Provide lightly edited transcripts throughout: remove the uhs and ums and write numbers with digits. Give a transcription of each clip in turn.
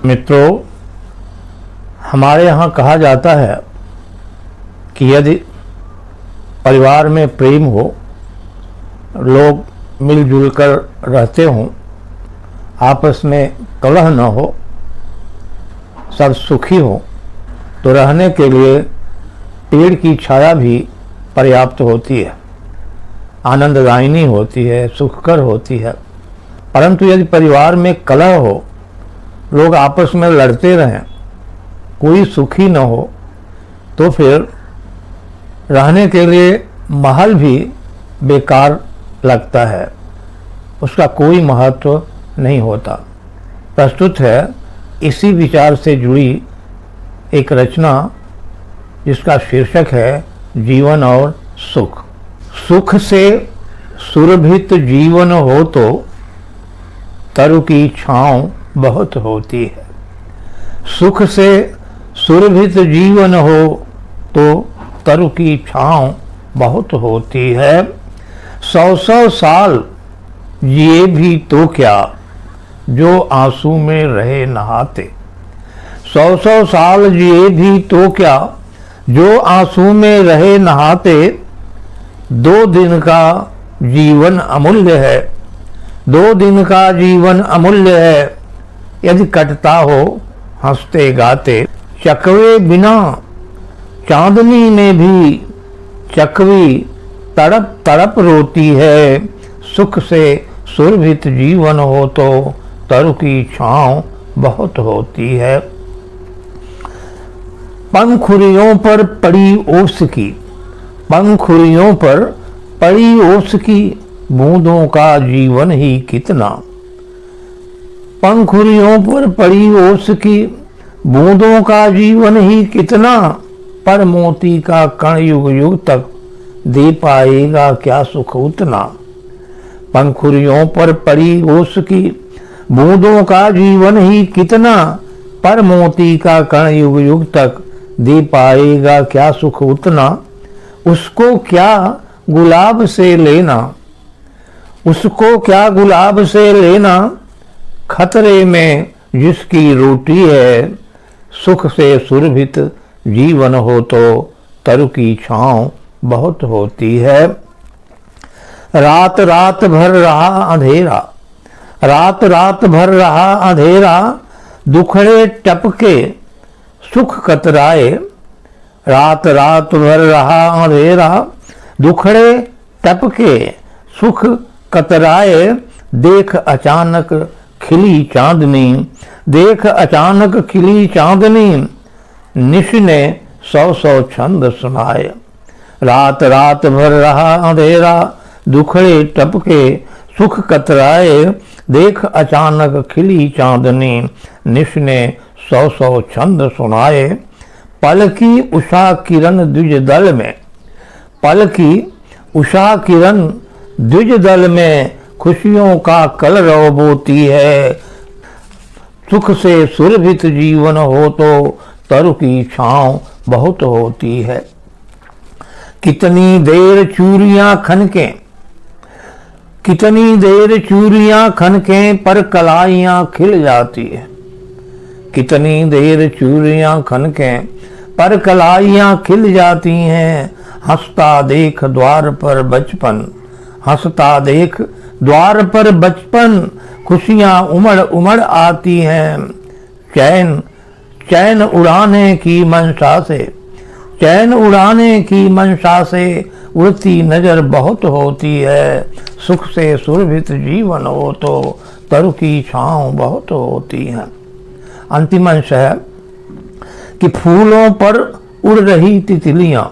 मित्रों, हमारे यहाँ कहा जाता है कि यदि परिवार में प्रेम हो, लोग मिलजुल कर रहते हों, आपस में कलह न हो, सब सुखी हो, तो रहने के लिए पेड़ की छाया भी पर्याप्त होती है, आनंददायिनी होती है, सुखकर होती है। परंतु यदि परिवार में कलह हो, लोग आपस में लड़ते रहें, कोई सुखी न हो, तो फिर रहने के लिए महल भी बेकार लगता है, उसका कोई महत्व नहीं होता। प्रस्तुत है इसी विचार से जुड़ी एक रचना जिसका शीर्षक है जीवन और सुख। सुख से सुरभित जीवन हो तो तरु की छाँव बहुत होती है। सुख से सुरभित जीवन हो तो तरु की छाँव बहुत होती है। 100 साल जिए भी तो क्या, जो आंसू में रहे नहाते। 100 साल जिए भी तो क्या, जो आंसू में रहे नहाते। 2 दिन का जीवन अमूल्य है, 2 दिन का जीवन अमूल्य है। यदि कटता हो हंसते गाते। चकवे बिना चांदनी में भी चकवी तड़प तड़प रोती है। सुख से सुरभित जीवन हो तो तरु की छाँव बहुत होती है। पंखुड़ियों पर पड़ी ओस की, पंखुड़ियों पर पड़ी ओस की, बूंदों का जीवन ही कितना। पंखुड़ियों पर पड़ी ओस की, बूंदों का जीवन ही कितना। पर मोती का कण युग युग तक दे पाएगा क्या सुख उतना। पंखुड़ियों पर पड़ी ओस की, बूंदों का जीवन ही कितना। पर मोती का कण युग युग तक दे पाएगा क्या सुख उतना। उसको क्या गुलाब से लेना, उसको क्या गुलाब से लेना। खतरे में जिसकी रोटी है। सुख से सुरभित जीवन हो तो तरु की छाँव बहुत होती है। रात रात भर रहा अंधेरा, रात रात भर रहा अंधेरा। दुखड़े टपके सुख कतराए। रात रात भर रहा अंधेरा, दुखड़े टपके सुख कतराए। देख अचानक खिली चांदनी, देख अचानक खिली चांदनी। निश ने 100 छंद सुनाए। रात रात भर रहा अंधेरा, दुखड़े टपके सुख कतराए। देख अचानक खिली चांदनी, निश ने 100 छंद सुनाए। पलकी उषा किरण द्विज दल में, पलकी उषा किरण द्विज दल में। खुशियों का कलरव बोती है। सुख से सुरभित जीवन हो तो तरु की छाँव बहुत होती है। कितनी देर चूड़ियां खनके, कितनी देर चूड़ियां खनके, पर कलाइयां खिल जाती है। कितनी देर चूड़ियां खनके, पर कलाइयां खिल जाती हैं। हंसता देख द्वार पर बचपन, हंसता देख द्वार पर बचपन। खुशियां उमड़ उमड़ आती हैं। चैन चैन उड़ाने की मंशा से, चैन उड़ाने की मंशा से उड़ती नजर बहुत होती है। सुख से सुरभित जीवन हो तो तरु की छाँव बहुत होती है। अंतिम अंश है कि फूलों पर उड़ रही तितलियां,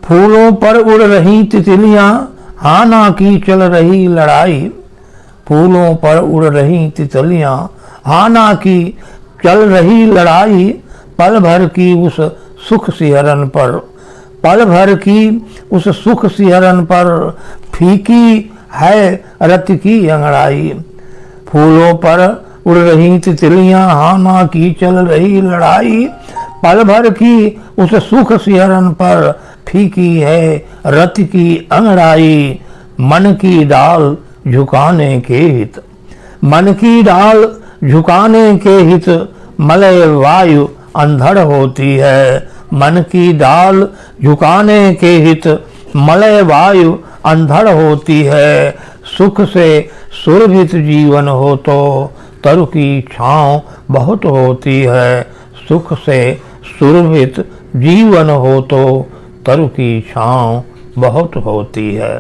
फूलों पर उड़ रही तितलियां। हाँ ना की चल रही लड़ाई। फूलों पर उड़ रही तितलियां, हाँ ना की चल रही लड़ाई। पल भर की उस सुख सिहरन पर, पल भर की उस सुख सिहरन पर। फीकी है रत की अंगड़ाई। फूलों पर उड़ रही तितलियां, हाँ ना की चल रही लड़ाई। पल भर की उस सुख सिहरन पर। फीकी है रत की अंगड़ाई। मन की डाल झुकाने के हित, मन की डाल झुकाने के हित मलय वायु अंधड़ होती है। मन की डाल झुकाने के हित मलय वायु अंधड़ होती है। सुख से सुरभित जीवन हो तो तरु की छाँव बहुत होती है। सुख से सुरभित जीवन हो तो तरु की छाँव बहुत होती है।